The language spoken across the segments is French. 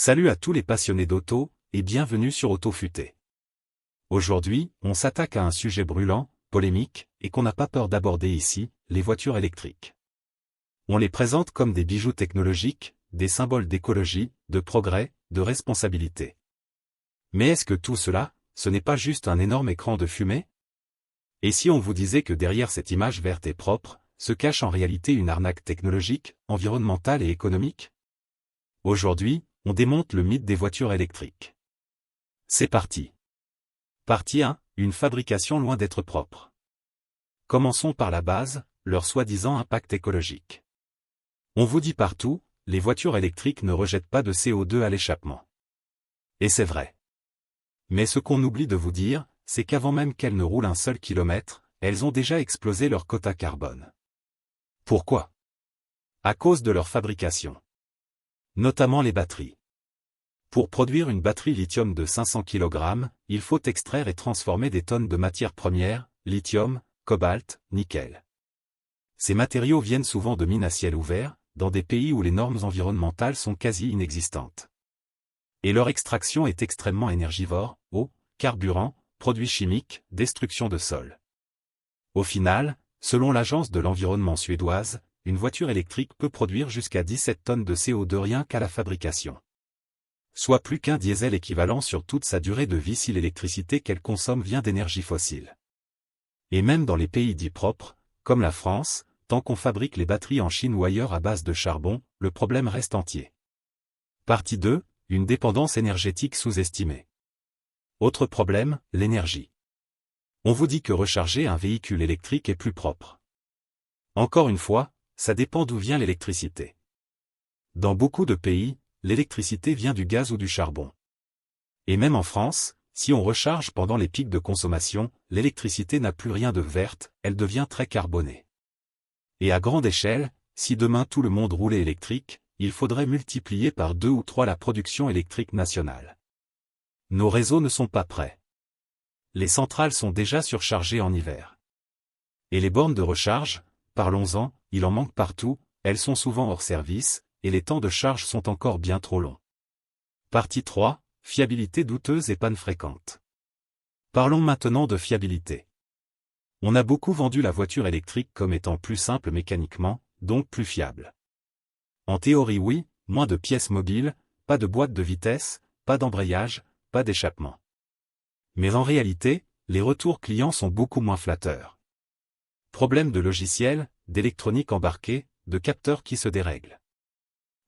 Salut à tous les passionnés d'auto, et bienvenue sur Autofuté. Aujourd'hui, on s'attaque à un sujet brûlant, polémique, et qu'on n'a pas peur d'aborder ici, les voitures électriques. On les présente comme des bijoux technologiques, des symboles d'écologie, de progrès, de responsabilité. Mais est-ce que tout cela, ce n'est pas juste un énorme écran de fumée? Et si on vous disait que derrière cette image verte et propre, se cache en réalité une arnaque technologique, environnementale et économique? Aujourd'hui, on démonte le mythe des voitures électriques. C'est parti. Partie 1, une fabrication loin d'être propre. Commençons par la base, leur soi-disant impact écologique. On vous dit partout, les voitures électriques ne rejettent pas de CO2 à l'échappement. Et c'est vrai. Mais ce qu'on oublie de vous dire, c'est qu'avant même qu'elles ne roulent un seul kilomètre, elles ont déjà explosé leur quota carbone. Pourquoi? À cause de leur fabrication. Notamment les batteries. Pour produire une batterie lithium de 500 kg, il faut extraire et transformer des tonnes de matières premières, lithium, cobalt, nickel. Ces matériaux viennent souvent de mines à ciel ouvert, dans des pays où les normes environnementales sont quasi inexistantes. Et leur extraction est extrêmement énergivore, eau, carburant, produits chimiques, destruction de sol. Au final, selon l'agence de l'environnement suédoise, une voiture électrique peut produire jusqu'à 17 tonnes de CO2 rien qu'à la fabrication. Soit plus qu'un diesel équivalent sur toute sa durée de vie si l'électricité qu'elle consomme vient d'énergie fossile. Et même dans les pays dits propres, comme la France, tant qu'on fabrique les batteries en Chine ou ailleurs à base de charbon, le problème reste entier. Partie 2, une dépendance énergétique sous-estimée. Autre problème, l'énergie. On vous dit que recharger un véhicule électrique est plus propre. Encore une fois, ça dépend d'où vient l'électricité. Dans beaucoup de pays, l'électricité vient du gaz ou du charbon. Et même en France, si on recharge pendant les pics de consommation, l'électricité n'a plus rien de verte, elle devient très carbonée. Et à grande échelle, si demain tout le monde roulait électrique, il faudrait multiplier par 2 ou 3 la production électrique nationale. Nos réseaux ne sont pas prêts. Les centrales sont déjà surchargées en hiver. Et les bornes de recharge, parlons-en, il en manque partout, elles sont souvent hors service, et les temps de charge sont encore bien trop longs. Partie 3, fiabilité douteuse et panne fréquente. Parlons maintenant de fiabilité. On a beaucoup vendu la voiture électrique comme étant plus simple mécaniquement, donc plus fiable. En théorie oui, moins de pièces mobiles, pas de boîte de vitesse, pas d'embrayage, pas d'échappement. Mais en réalité, les retours clients sont beaucoup moins flatteurs. Problème de logiciel, d'électronique embarquée, de capteurs qui se dérèglent.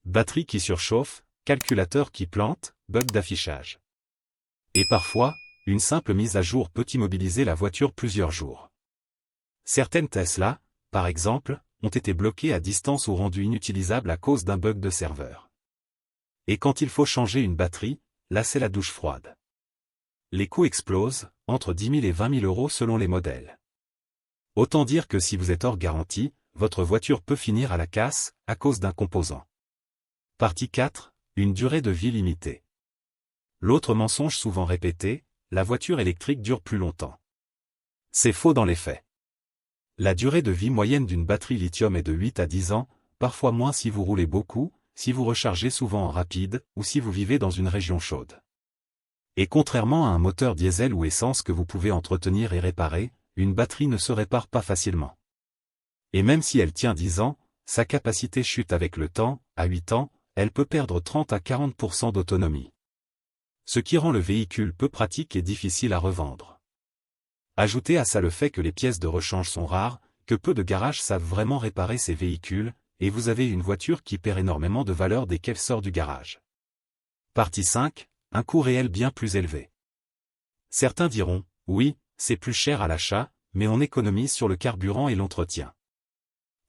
Batterie qui surchauffe, calculateur qui plante, bug d'affichage. Et parfois, une simple mise à jour peut immobiliser la voiture plusieurs jours. Certaines Tesla, par exemple, ont été bloquées à distance ou rendues inutilisables à cause d'un bug de serveur. Et quand il faut changer une batterie, là c'est la douche froide. Les coûts explosent, entre 10 000 et 20 000 euros selon les modèles. Autant dire que si vous êtes hors garantie, votre voiture peut finir à la casse, à cause d'un composant. Partie 4, une durée de vie limitée. L'autre mensonge souvent répété, la voiture électrique dure plus longtemps. C'est faux dans les faits. La durée de vie moyenne d'une batterie lithium est de 8 à 10 ans, parfois moins si vous roulez beaucoup, si vous rechargez souvent en rapide, ou si vous vivez dans une région chaude. Et contrairement à un moteur diesel ou essence que vous pouvez entretenir et réparer, une batterie ne se répare pas facilement. Et même si elle tient 10 ans, sa capacité chute avec le temps, à 8 ans, elle peut perdre 30 à 40% d'autonomie. Ce qui rend le véhicule peu pratique et difficile à revendre. Ajoutez à ça le fait que les pièces de rechange sont rares, que peu de garages savent vraiment réparer ces véhicules, et vous avez une voiture qui perd énormément de valeur dès qu'elle sort du garage. Partie 5, un coût réel bien plus élevé. Certains diront, oui, c'est plus cher à l'achat, mais on économise sur le carburant et l'entretien.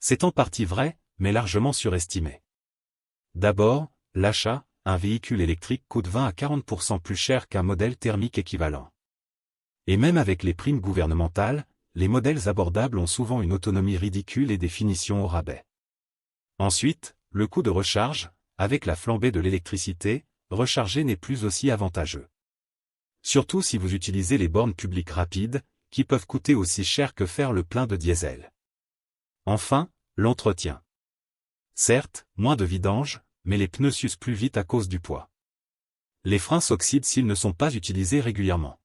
C'est en partie vrai, mais largement surestimé. D'abord, l'achat, un véhicule électrique coûte 20 à 40% plus cher qu'un modèle thermique équivalent. Et même avec les primes gouvernementales, les modèles abordables ont souvent une autonomie ridicule et des finitions au rabais. Ensuite, le coût de recharge, avec la flambée de l'électricité, recharger n'est plus aussi avantageux. Surtout si vous utilisez les bornes publiques rapides, qui peuvent coûter aussi cher que faire le plein de diesel. Enfin, l'entretien. Certes, moins de vidange, mais les pneus s'usent plus vite à cause du poids. Les freins s'oxydent s'ils ne sont pas utilisés régulièrement.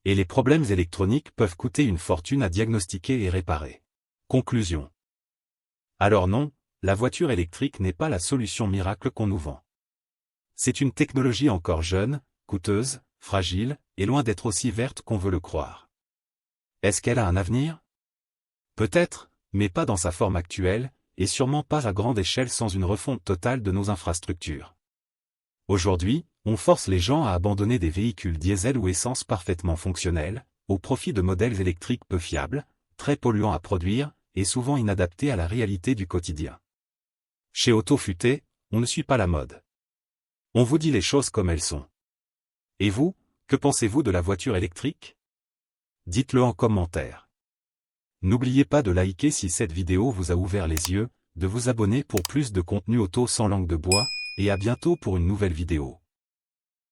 Et les problèmes électroniques peuvent coûter une fortune à diagnostiquer et réparer. Conclusion. Alors non, la voiture électrique n'est pas la solution miracle qu'on nous vend. C'est une technologie encore jeune, coûteuse, fragile, et loin d'être aussi verte qu'on veut le croire. Est-ce qu'elle a un avenir? Peut-être, mais pas dans sa forme actuelle, et sûrement pas à grande échelle sans une refonte totale de nos infrastructures. Aujourd'hui, on force les gens à abandonner des véhicules diesel ou essence parfaitement fonctionnels, au profit de modèles électriques peu fiables, très polluants à produire, et souvent inadaptés à la réalité du quotidien. Chez Autofuté, on ne suit pas la mode. On vous dit les choses comme elles sont. Et vous, que pensez-vous de la voiture électrique? Dites-le en commentaire. N'oubliez pas de liker si cette vidéo vous a ouvert les yeux, de vous abonner pour plus de contenu auto sans langue de bois, et à bientôt pour une nouvelle vidéo.